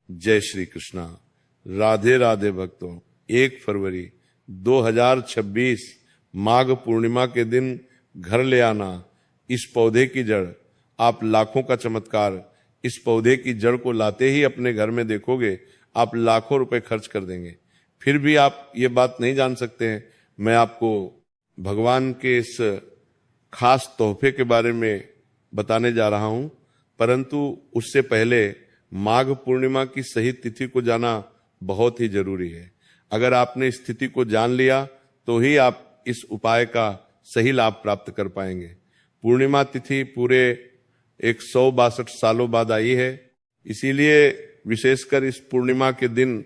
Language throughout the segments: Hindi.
जय श्री कृष्णा। राधे राधे भक्तों। 1 फरवरी 2026 माघ पूर्णिमा के दिन घर ले आना। इस पौधे की जड़, आप लाखों का चमत्कार इस पौधे की जड़ को लाते ही अपने घर में देखोगे। आप लाखों रुपए खर्च कर देंगे, फिर भी आप ये बात नहीं जान सकते हैं। मैं आपको भगवान के इस खास तोहफे के बारे में बताने जा रहा हूं, परंतु उससे पहले माघ पूर्णिमा की सही तिथि को जाना बहुत ही जरूरी है। अगर आपने इस तिथि को जान लिया तो ही आप इस उपाय का सही लाभ प्राप्त कर पाएंगे। पूर्णिमा तिथि पूरे 162 सालों बाद आई है, इसीलिए विशेषकर इस पूर्णिमा के दिन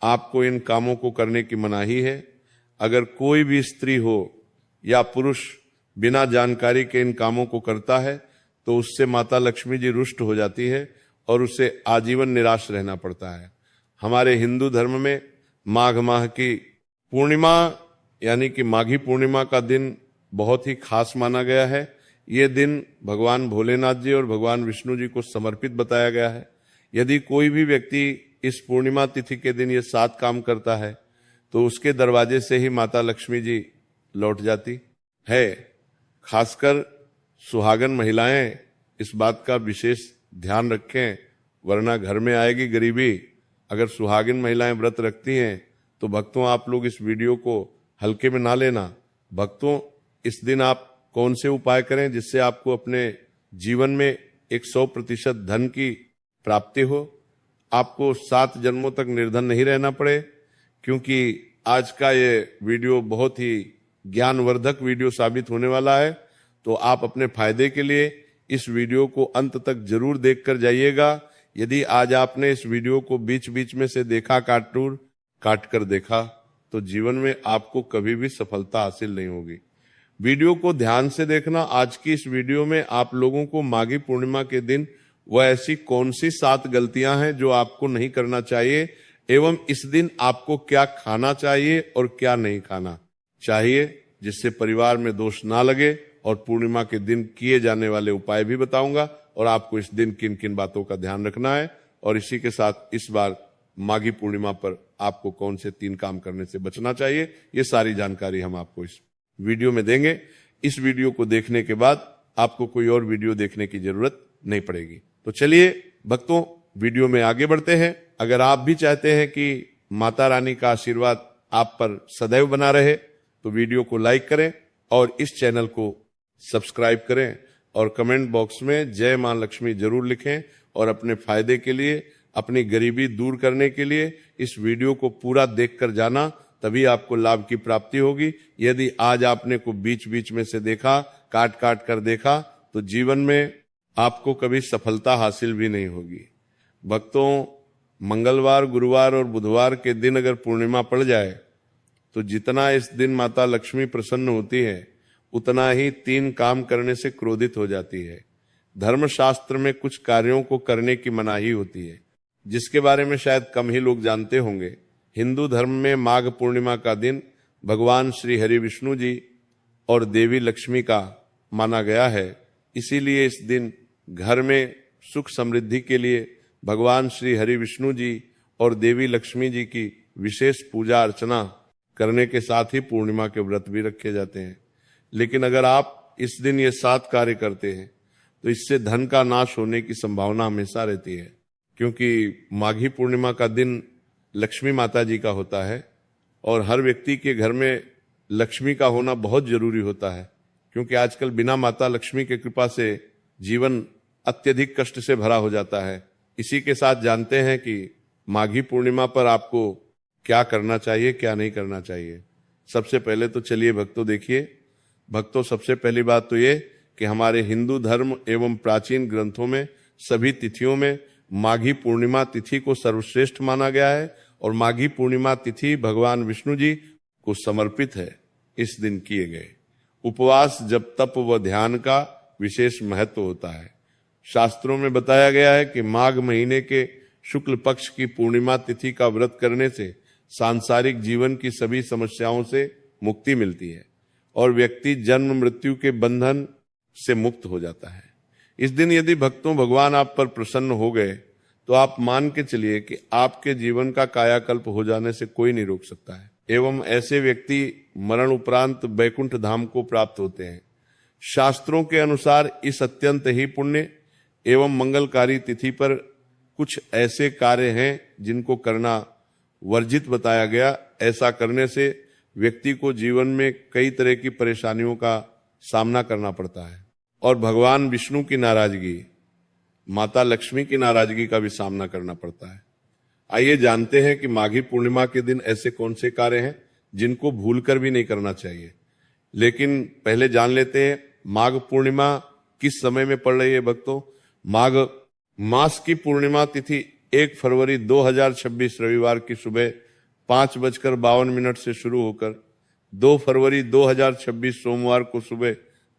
आपको इन कामों को करने की मनाही है। अगर कोई भी स्त्री हो या पुरुष बिना जानकारी के इन कामों को करता है तो उससे माता लक्ष्मी जी रुष्ट हो जाती है और उसे आजीवन निराश रहना पड़ता है। हमारे हिंदू धर्म में माघ माह की पूर्णिमा यानी कि माघी पूर्णिमा का दिन बहुत ही खास माना गया है। ये दिन भगवान भोलेनाथ जी और भगवान विष्णु जी को समर्पित बताया गया है। यदि कोई भी व्यक्ति इस पूर्णिमा तिथि के दिन ये 7 काम करता है तो उसके दरवाजे से ही माता लक्ष्मी जी लौट जाती है। खासकर सुहागन महिलाएं इस बात का विशेष ध्यान रखें, वरना घर में आएगी गरीबी। अगर सुहागिन महिलाएं व्रत रखती हैं तो भक्तों आप लोग इस वीडियो को हल्के में ना लेना। भक्तों, इस दिन आप कौन से उपाय करें जिससे आपको अपने जीवन में 100% धन की प्राप्ति हो, आपको 7 जन्मों तक निर्धन नहीं रहना पड़े। क्योंकि आज का ये वीडियो बहुत ही ज्ञानवर्धक वीडियो साबित होने वाला है, तो आप अपने फायदे के लिए इस वीडियो को अंत तक जरूर देखकर जाइएगा। यदि आज आपने इस वीडियो को बीच बीच में से देखा, काट कर देखा, तो जीवन में आपको कभी भी सफलता हासिल नहीं होगी। वीडियो को ध्यान से देखना। आज की इस वीडियो में आप लोगों को माघी पूर्णिमा के दिन वह ऐसी कौन सी 7 गलतियां हैं जो आपको नहीं करना चाहिए, एवं इस दिन आपको क्या खाना चाहिए और क्या नहीं खाना चाहिए, जिससे परिवार में दोष ना लगे। और पूर्णिमा के दिन किए जाने वाले उपाय भी बताऊंगा और आपको इस दिन किन किन बातों का ध्यान रखना है। और इसी के साथ इस बार माघी पूर्णिमा पर आपको कौन से 3 काम करने से बचना चाहिए, ये सारी जानकारी हम आपको इस वीडियो में देंगे। इस वीडियो को देखने के बाद आपको कोई और वीडियो देखने की जरूरत नहीं पड़ेगी। तो चलिए भक्तों, वीडियो में आगे बढ़ते हैं। अगर आप भी चाहते हैं कि माता रानी का आशीर्वाद आप पर सदैव बना रहे तो वीडियो को लाइक करें और इस चैनल को सब्सक्राइब करें और कमेंट बॉक्स में जय मां लक्ष्मी जरूर लिखें। और अपने फायदे के लिए, अपनी गरीबी दूर करने के लिए इस वीडियो को पूरा देखकर जाना, तभी आपको लाभ की प्राप्ति होगी। यदि आज आपने को बीच बीच में से देखा, काट कर देखा, तो जीवन में आपको कभी सफलता हासिल भी नहीं होगी। भक्तों, मंगलवार, गुरुवार और बुधवार के दिन अगर पूर्णिमा पड़ जाए तो जितना इस दिन माता लक्ष्मी प्रसन्न होती है उतना ही 3 काम करने से क्रोधित हो जाती है। धर्मशास्त्र में कुछ कार्यों को करने की मनाही होती है, जिसके बारे में शायद कम ही लोग जानते होंगे। हिंदू धर्म में माघ पूर्णिमा का दिन भगवान श्री हरि विष्णु जी और देवी लक्ष्मी का माना गया है। इसीलिए इस दिन घर में सुख समृद्धि के लिए भगवान श्री हरि विष्णु जी और देवी लक्ष्मी जी की विशेष पूजा अर्चना करने के साथ ही पूर्णिमा के व्रत भी रखे जाते हैं। लेकिन अगर आप इस दिन ये 7 कार्य करते हैं तो इससे धन का नाश होने की संभावना हमेशा रहती है। क्योंकि माघी पूर्णिमा का दिन लक्ष्मी माता जी का होता है और हर व्यक्ति के घर में लक्ष्मी का होना बहुत जरूरी होता है। क्योंकि आजकल बिना माता लक्ष्मी की कृपा से जीवन अत्यधिक कष्ट से भरा हो जाता है। इसी के साथ जानते हैं कि माघी पूर्णिमा पर आपको क्या करना चाहिए, क्या नहीं करना चाहिए। सबसे पहले तो चलिए भक्तों देखिए। भक्तों, सबसे पहली बात तो ये कि हमारे हिंदू धर्म एवं प्राचीन ग्रंथों में सभी तिथियों में माघी पूर्णिमा तिथि को सर्वश्रेष्ठ माना गया है और माघी पूर्णिमा तिथि भगवान विष्णु जी को समर्पित है। इस दिन किए गए उपवास, जप, तप व ध्यान का विशेष महत्व होता है। शास्त्रों में बताया गया है कि माघ महीने के शुक्ल पक्ष की पूर्णिमा तिथि का व्रत करने से सांसारिक जीवन की सभी समस्याओं से मुक्ति मिलती है और व्यक्ति जन्म मृत्यु के बंधन से मुक्त हो जाता है। इस दिन यदि भक्तों भगवान आप पर प्रसन्न हो गए तो आप मान के चलिए कि आपके जीवन का कायाकल्प हो जाने से कोई नहीं रोक सकता है। एवं ऐसे व्यक्ति मरण उपरांत बैकुंठ धाम को प्राप्त होते हैं। शास्त्रों के अनुसार इस अत्यंत ही पुण्य एवं मंगलकारी तिथि पर कुछ ऐसे कार्य हैं जिनको करना वर्जित बताया गया। ऐसा करने से व्यक्ति को जीवन में कई तरह की परेशानियों का सामना करना पड़ता है और भगवान विष्णु की नाराजगी, माता लक्ष्मी की नाराजगी का भी सामना करना पड़ता है। आइए जानते हैं कि माघी पूर्णिमा के दिन ऐसे कौन से कार्य हैं जिनको भूलकर भी नहीं करना चाहिए। लेकिन पहले जान लेते हैं माघ पूर्णिमा किस समय में पड़ रही है भक्तों। माघ मास की पूर्णिमा तिथि 1 फरवरी 2026 रविवार की सुबह 5:52 से शुरू होकर 2 फरवरी 2026 सोमवार को सुबह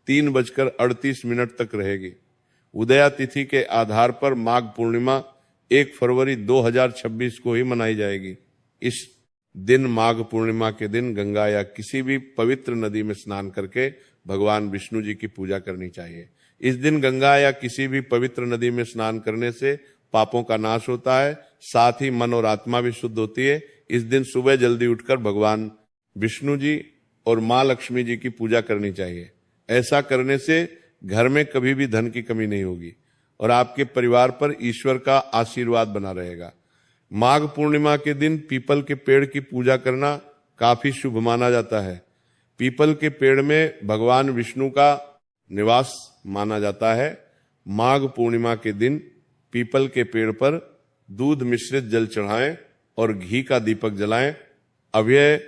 3:38 तक रहेगी। उदया तिथि के आधार पर माघ पूर्णिमा 1 फरवरी 2026 को ही मनाई जाएगी। इस दिन माघ पूर्णिमा के दिन गंगा या किसी भी पवित्र नदी में स्नान करके भगवान विष्णु जी की पूजा करनी चाहिए। इस दिन गंगा या किसी भी पवित्र नदी में स्नान करने से पापों का नाश होता है, साथ ही मन और आत्मा भी शुद्ध होती है। इस दिन सुबह जल्दी उठकर भगवान विष्णु जी और मां लक्ष्मी जी की पूजा करनी चाहिए। ऐसा करने से घर में कभी भी धन की कमी नहीं होगी और आपके परिवार पर ईश्वर का आशीर्वाद बना रहेगा। माघ पूर्णिमा के दिन पीपल के पेड़ की पूजा करना काफी शुभ माना जाता है। पीपल के पेड़ में भगवान विष्णु का निवास माना जाता है। माघ पूर्णिमा के दिन पीपल के पेड़ पर दूध मिश्रित जल चढ़ाएं और घी का दीपक जलाएं। अब यह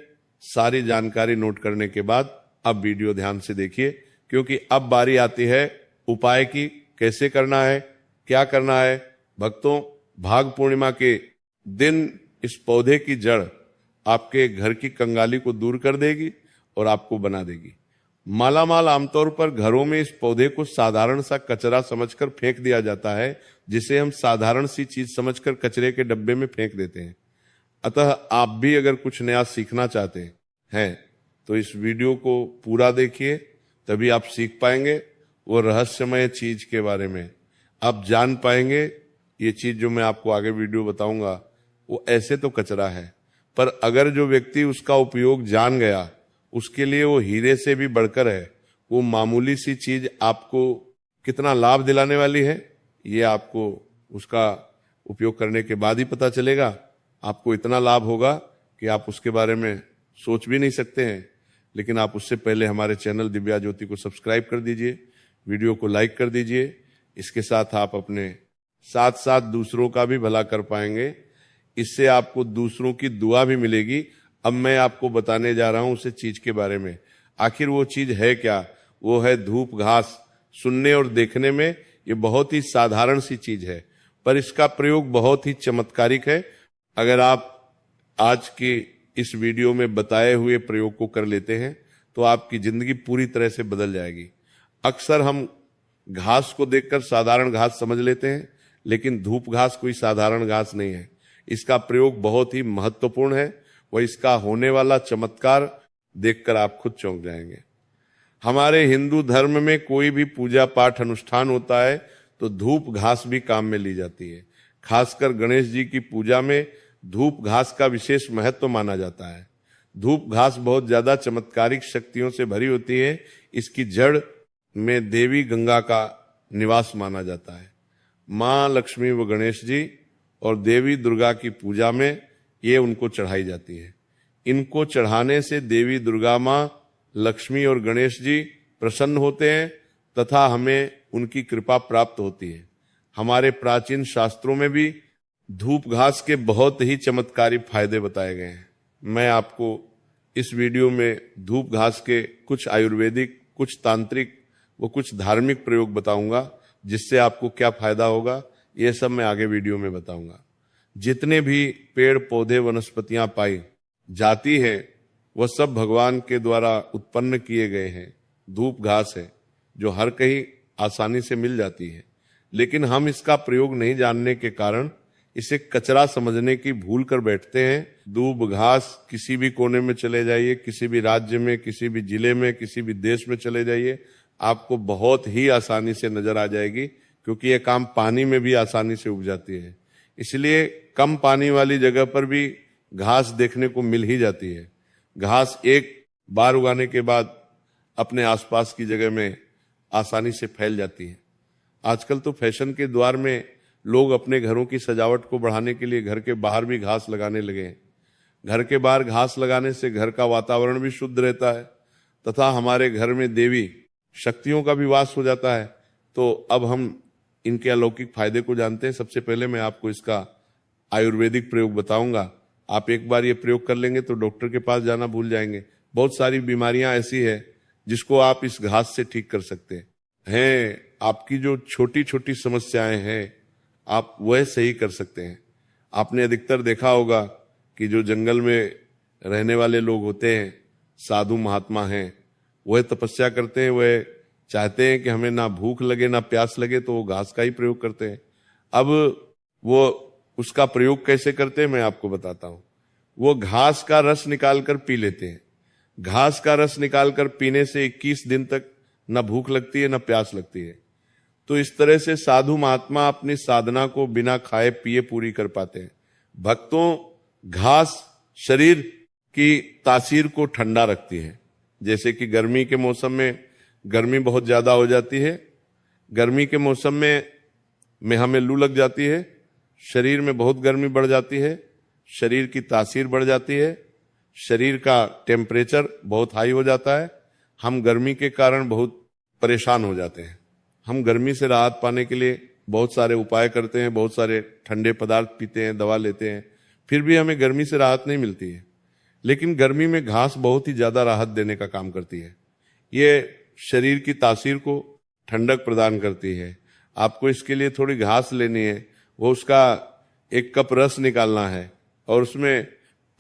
सारी जानकारी नोट करने के बाद अब वीडियो ध्यान से देखिए, क्योंकि अब बारी आती है उपाय की। कैसे करना है, क्या करना है। भक्तों, माघ पूर्णिमा के दिन इस पौधे की जड़ आपके घर की कंगाली को दूर कर देगी और आपको बना देगी मालामाल। आमतौर पर घरों में इस पौधे को साधारण सा कचरा समझकर फेंक दिया जाता है, जिसे हम साधारण सी चीज समझकर कचरे के डब्बे में फेंक देते हैं। अतः आप भी अगर कुछ नया सीखना चाहते हैं तो इस वीडियो को पूरा देखिए, तभी आप सीख पाएंगे वो रहस्यमय चीज के बारे में। आप जान पाएंगे ये चीज जो मैं आपको आगे वीडियो बताऊंगा वो ऐसे तो कचरा है, पर अगर जो व्यक्ति उसका उपयोग जान गया उसके लिए वो हीरे से भी बढ़कर है। वो मामूली सी चीज आपको कितना लाभ दिलाने वाली है ये आपको उसका उपयोग करने के बाद ही पता चलेगा। आपको इतना लाभ होगा कि आप उसके बारे में सोच भी नहीं सकते हैं। लेकिन आप उससे पहले हमारे चैनल दिव्या ज्योति को सब्सक्राइब कर दीजिए, वीडियो को लाइक कर दीजिए। इसके साथ आप अपने साथ साथ दूसरों का भी भला कर पाएंगे। इससे आपको दूसरों की दुआ भी मिलेगी। अब मैं आपको बताने जा रहा हूं उस चीज के बारे में। आखिर वो चीज है क्या? वो है धूप घास। सुनने और देखने में ये बहुत ही साधारण सी चीज है, पर इसका प्रयोग बहुत ही चमत्कारिक है। अगर आप आज की इस वीडियो में बताए हुए प्रयोग को कर लेते हैं तो आपकी जिंदगी पूरी तरह से बदल जाएगी। अक्सर हम घास को देखकर साधारण घास समझ लेते हैं, लेकिन धूप घास कोई साधारण घास नहीं है। इसका प्रयोग बहुत ही महत्वपूर्ण है। वह इसका होने वाला चमत्कार देखकर आप खुद चौंक जाएंगे। हमारे हिंदू धर्म में कोई भी पूजा पाठ अनुष्ठान होता है तो धूप घास भी काम में ली जाती है। खासकर गणेश जी की पूजा में धूप घास का विशेष महत्व माना जाता है। धूप घास बहुत ज्यादा चमत्कारिक शक्तियों से भरी होती है। इसकी जड़ में देवी गंगा का निवास माना जाता है। मां लक्ष्मी व गणेश जी और देवी दुर्गा की पूजा में ये उनको चढ़ाई जाती है। इनको चढ़ाने से देवी दुर्गा, मां लक्ष्मी और गणेश जी प्रसन्न होते हैं तथा हमें उनकी कृपा प्राप्त होती है। हमारे प्राचीन शास्त्रों में भी धूप घास के बहुत ही चमत्कारी फायदे बताए गए हैं। मैं आपको इस वीडियो में धूप घास के कुछ आयुर्वेदिक, कुछ तांत्रिक व कुछ धार्मिक प्रयोग बताऊंगा, जिससे आपको क्या फायदा होगा ये सब मैं आगे वीडियो में बताऊंगा। जितने भी पेड़ पौधे वनस्पतियां पाई जाती है वह सब भगवान के द्वारा उत्पन्न किए गए हैं। धूप घास है जो हर कहीं आसानी से मिल जाती है, लेकिन हम इसका प्रयोग नहीं जानने के कारण इसे कचरा समझने की भूल कर बैठते हैं। धूप घास किसी भी कोने में चले जाइए, किसी भी राज्य में, किसी भी जिले में, किसी भी देश में चले जाइए, आपको बहुत ही आसानी से नजर आ जाएगी, क्योंकि यह काम पानी में भी आसानी से उग जाती है। इसलिए कम पानी वाली जगह पर भी घास देखने को मिल ही जाती है। घास एक बार उगाने के बाद अपने आसपास की जगह में आसानी से फैल जाती है। आजकल तो फैशन के द्वार में लोग अपने घरों की सजावट को बढ़ाने के लिए घर के बाहर भी घास लगाने लगे हैं। घर के बाहर घास लगाने से घर का वातावरण भी शुद्ध रहता है तथा हमारे घर में देवी शक्तियों का भी वास हो जाता है। तो अब हम इनके अलौकिक फायदे को जानते हैं। सबसे पहले मैं आपको इसका आयुर्वेदिक प्रयोग बताऊंगा। आप एक बार ये प्रयोग कर लेंगे तो डॉक्टर के पास जाना भूल जाएंगे। बहुत सारी बीमारियां ऐसी है जिसको आप इस घास से ठीक कर सकते हैं। आपकी जो छोटी छोटी समस्याएं हैं आप वह सही कर सकते हैं। आपने अधिकतर देखा होगा कि जो जंगल में रहने वाले लोग होते हैं, साधु महात्मा हैं, वह तपस्या करते हैं, वह चाहते हैं कि हमें ना भूख लगे ना प्यास लगे, तो वो घास का ही प्रयोग करते हैं। अब वो उसका प्रयोग कैसे करते हैं मैं आपको बताता हूं। वो घास का रस निकालकर पी लेते हैं। घास का रस निकालकर पीने से 21 दिन तक न भूख लगती है न प्यास लगती है। तो इस तरह से साधु महात्मा अपनी साधना को बिना खाए पिए पूरी कर पाते हैं। भक्तों, घास शरीर की तासीर को ठंडा रखती है। जैसे कि गर्मी के मौसम में गर्मी बहुत ज्यादा हो जाती है, गर्मी के मौसम में हमें लू लग जाती है, शरीर में बहुत गर्मी बढ़ जाती है, शरीर की तासीर बढ़ जाती है, शरीर का टेम्परेचर बहुत हाई हो जाता है, हम गर्मी के कारण बहुत परेशान हो जाते हैं। हम गर्मी से राहत पाने के लिए बहुत सारे उपाय करते हैं, बहुत सारे ठंडे पदार्थ पीते हैं, दवा लेते हैं, फिर भी हमें गर्मी से राहत नहीं मिलती है। लेकिन गर्मी में घास बहुत ही ज्यादा राहत देने का काम करती है। ये शरीर की तासीर को ठंडक प्रदान करती है। आपको इसके लिए थोड़ी घास लेनी है, वो उसका 1 कप रस निकालना है और उसमें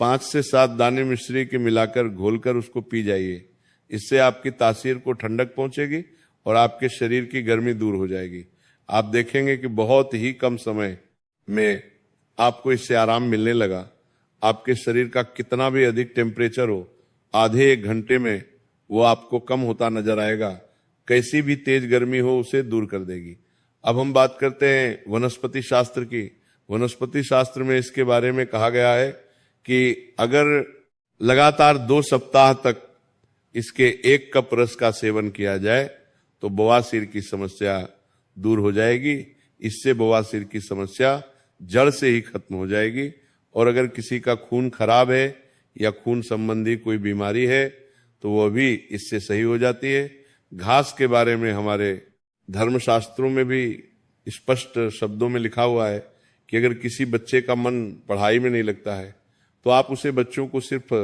5 से 7 दाने मिश्री के मिलाकर घोलकर उसको पी जाइए। इससे आपकी तासीर को ठंडक पहुंचेगी और आपके शरीर की गर्मी दूर हो जाएगी। आप देखेंगे कि बहुत ही कम समय में आपको इससे आराम मिलने लगा। आपके शरीर का कितना भी अधिक टेम्परेचर हो, आधे 1 घंटे में वो आपको कम होता नजर आएगा। कैसी भी तेज गर्मी हो उसे दूर कर देगी। अब हम बात करते हैं वनस्पति शास्त्र की। वनस्पति शास्त्र में इसके बारे में कहा गया है कि अगर लगातार 2 सप्ताह तक इसके 1 कप रस का सेवन किया जाए तो बवासीर की समस्या दूर हो जाएगी। इससे बवासीर की समस्या जड़ से ही खत्म हो जाएगी। और अगर किसी का खून खराब है या खून संबंधी कोई बीमारी है तो वह भी इससे सही हो जाती है। घास के बारे में हमारे धर्मशास्त्रों में भी स्पष्ट शब्दों में लिखा हुआ है कि अगर किसी बच्चे का मन पढ़ाई में नहीं लगता है तो आप उसे बच्चों को सिर्फ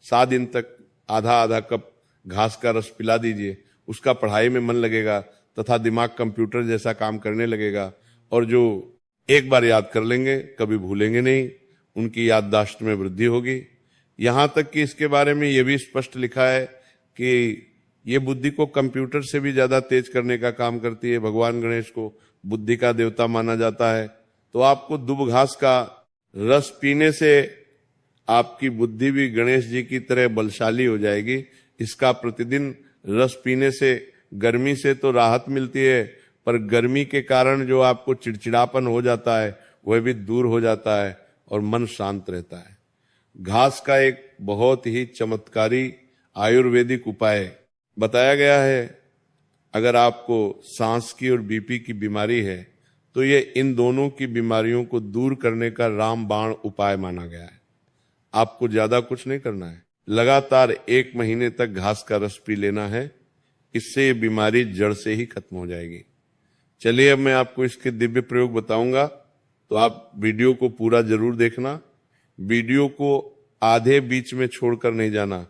7 दिन तक आधा कप घास का रस पिला दीजिए। उसका पढ़ाई में मन लगेगा तथा दिमाग कंप्यूटर जैसा काम करने लगेगा। और जो एक बार याद कर लेंगे कभी भूलेंगे नहीं, उनकी याददाश्त में वृद्धि होगी। यहां तक कि इसके बारे में यह भी स्पष्ट लिखा है कि ये बुद्धि को कंप्यूटर से भी ज्यादा तेज करने का काम करती है। भगवान गणेश को बुद्धि का देवता माना जाता है। तो आपको दुब घास का रस पीने से आपकी बुद्धि भी गणेश जी की तरह बलशाली हो जाएगी। इसका प्रतिदिन रस पीने से गर्मी से तो राहत मिलती है, पर गर्मी के कारण जो आपको चिड़चिड़ापन हो जाता है वह भी दूर हो जाता है और मन शांत रहता है। घास का एक बहुत ही चमत्कारी आयुर्वेदिक उपाय बताया गया है। अगर आपको सांस की और बीपी की बीमारी है तो ये इन दोनों की बीमारियों को दूर करने का रामबाण उपाय माना गया है। आपको ज्यादा कुछ नहीं करना है, लगातार 1 महीने तक घास का रस पी लेना है। इससे ये बीमारी जड़ से ही खत्म हो जाएगी। चलिए अब मैं आपको इसके दिव्य प्रयोग बताऊंगा, तो आप वीडियो को पूरा जरूर देखना। वीडियो को आधे बीच में छोड़कर नहीं जाना,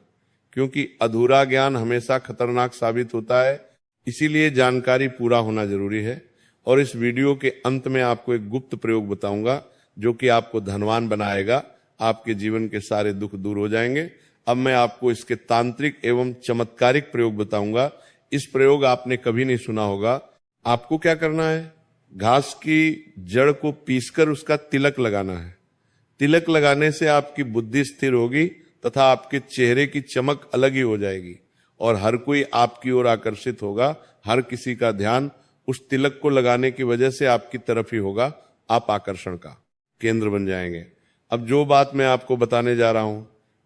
क्योंकि अधूरा ज्ञान हमेशा खतरनाक साबित होता है। इसीलिए जानकारी पूरा होना जरूरी है। और इस वीडियो के अंत में आपको एक गुप्त प्रयोग बताऊंगा जो कि आपको धनवान बनाएगा। आपके जीवन के सारे दुख दूर हो जाएंगे। अब मैं आपको इसके तांत्रिक एवं चमत्कारिक प्रयोग बताऊंगा। इस प्रयोग आपने कभी नहीं सुना होगा। आपको क्या करना है, घास की जड़ को पीसकर उसका तिलक लगाना है। तिलक लगाने से आपकी बुद्धि स्थिर होगी तथा आपके चेहरे की चमक अलग ही हो जाएगी और हर कोई आपकी ओर आकर्षित होगा। हर किसी का ध्यान उस तिलक को लगाने की वजह से आपकी तरफ ही होगा, आप आकर्षण का। केंद्र बन जाएंगे। अब जो बात मैं आपको बताने जा रहा हूं,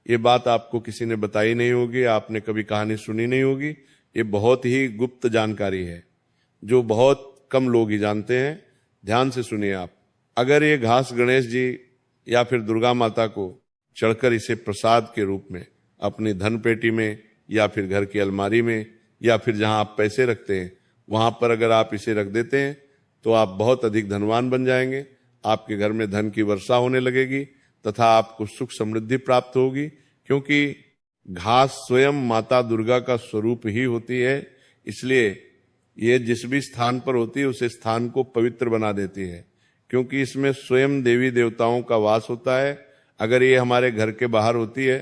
ये बात आपको किसी ने बताई नहीं होगी, आपने कभी कहानी सुनी नहीं होगी। ये बहुत ही गुप्त जानकारी है जो बहुत कम लोग ही जानते हैं। ध्यान से सुनिए आप। अगर ये घास गणेश जी या फिर दुर्गा माता को चढ़कर इसे प्रसाद के रूप में अपनी धन पेटी में या फिर घर की अलमारी में या फिर जहां आप पैसे रखते हैं वहां पर अगर आप इसे रख देते हैं तो आप बहुत अधिक धनवान बन जाएंगे। आपके घर में धन की वर्षा होने लगेगी तथा आपको सुख समृद्धि प्राप्त होगी, क्योंकि घास स्वयं माता दुर्गा का स्वरूप ही होती है। इसलिए ये जिस भी स्थान पर होती है उस स्थान को पवित्र बना देती है, क्योंकि इसमें स्वयं देवी देवताओं का वास होता है। अगर ये हमारे घर के बाहर होती है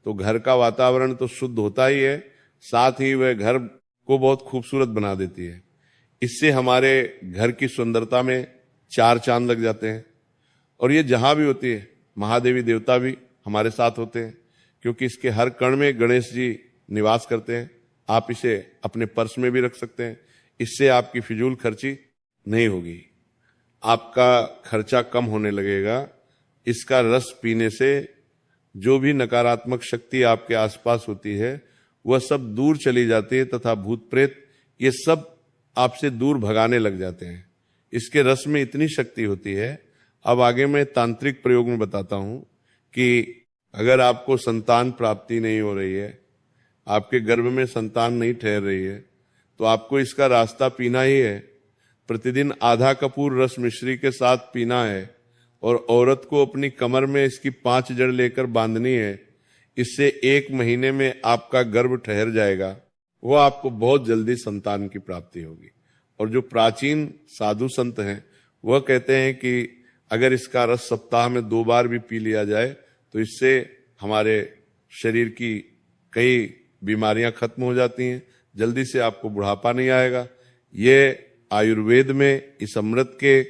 तो घर का वातावरण तो शुद्ध होता ही है, साथ ही वह घर को बहुत खूबसूरत बना देती है। इससे हमारे घर की सुंदरता में चार चांद लग जाते हैं। और ये जहां भी होती है महादेवी देवता भी हमारे साथ होते हैं, क्योंकि इसके हर कण में गणेश जी निवास करते हैं। आप इसे अपने पर्स में भी रख सकते हैं। इससे आपकी फिजूल खर्ची नहीं होगी, आपका खर्चा कम होने लगेगा। इसका रस पीने से जो भी नकारात्मक शक्ति आपके आसपास होती है वह सब दूर चली जाती है तथा भूत प्रेत ये सब आपसे दूर भगाने लग जाते हैं। इसके रस में इतनी शक्ति होती है। अब आगे मैं तांत्रिक प्रयोग में बताता हूं कि अगर आपको संतान प्राप्ति नहीं हो रही है, आपके गर्भ में संतान नहीं ठहर रही है, तो आपको इसका रास्ता पीना ही है। प्रतिदिन आधा कपूर रस मिश्री के साथ पीना है और औरत को अपनी कमर में इसकी 5 जड़ लेकर बांधनी है। इससे 1 महीने में आपका गर्भ ठहर जाएगा। वो आपको बहुत जल्दी संतान की प्राप्ति होगी। और जो प्राचीन साधु संत हैं वह कहते हैं कि अगर इसका रस सप्ताह में 2 बार भी पी लिया जाए तो इससे हमारे शरीर की कई बीमारियां खत्म हो जाती हैं, जल्दी से आपको बुढ़ापा नहीं आएगा। ये आयुर्वेद में इस अमृत के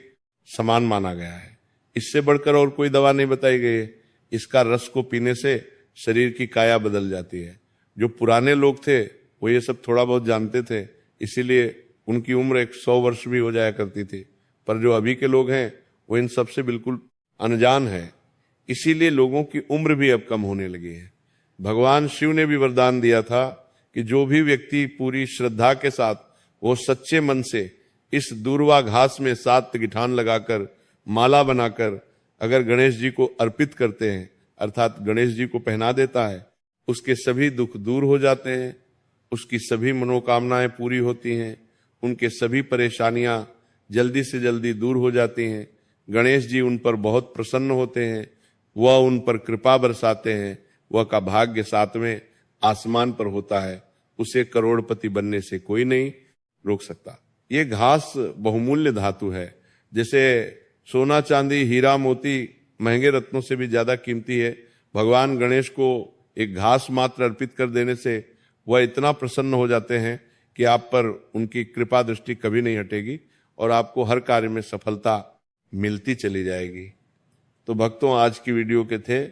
समान माना गया है। इससे बढ़कर और कोई दवा नहीं बताई गई है। इसका रस को पीने से शरीर की काया बदल जाती है। जो पुराने लोग थे वो ये सब थोड़ा बहुत जानते थे, इसीलिए उनकी उम्र 100 वर्ष भी हो जाया करती थी। पर जो अभी के लोग हैं वो इन सब से बिल्कुल अनजान है, इसीलिए लोगों की उम्र भी अब कम होने लगी है। भगवान शिव ने भी वरदान दिया था कि जो भी व्यक्ति पूरी श्रद्धा के साथ वो सच्चे मन से इस दूर्वा घास में 7 गिठान लगाकर माला बनाकर अगर गणेश जी को अर्पित करते हैं, अर्थात गणेश जी को पहना देता है, उसके सभी दुख दूर हो जाते हैं, उसकी सभी मनोकामनाएं पूरी होती हैं, उनके सभी परेशानियां जल्दी से जल्दी दूर हो जाती हैं। गणेश जी उन पर बहुत प्रसन्न होते हैं, वह उन पर कृपा बरसाते हैं। वह का भाग्य 7वें आसमान पर होता है, उसे करोड़पति बनने से कोई नहीं रोक सकता। ये घास बहुमूल्य धातु है। जैसे सोना चांदी हीरा मोती महंगे रत्नों से भी ज्यादा कीमती है। भगवान गणेश को एक घास मात्र अर्पित कर देने से वह इतना प्रसन्न हो जाते हैं कि आप पर उनकी कृपा दृष्टि कभी नहीं हटेगी और आपको हर कार्य में सफलता मिलती चली जाएगी। तो भक्तों, आज की वीडियो के थे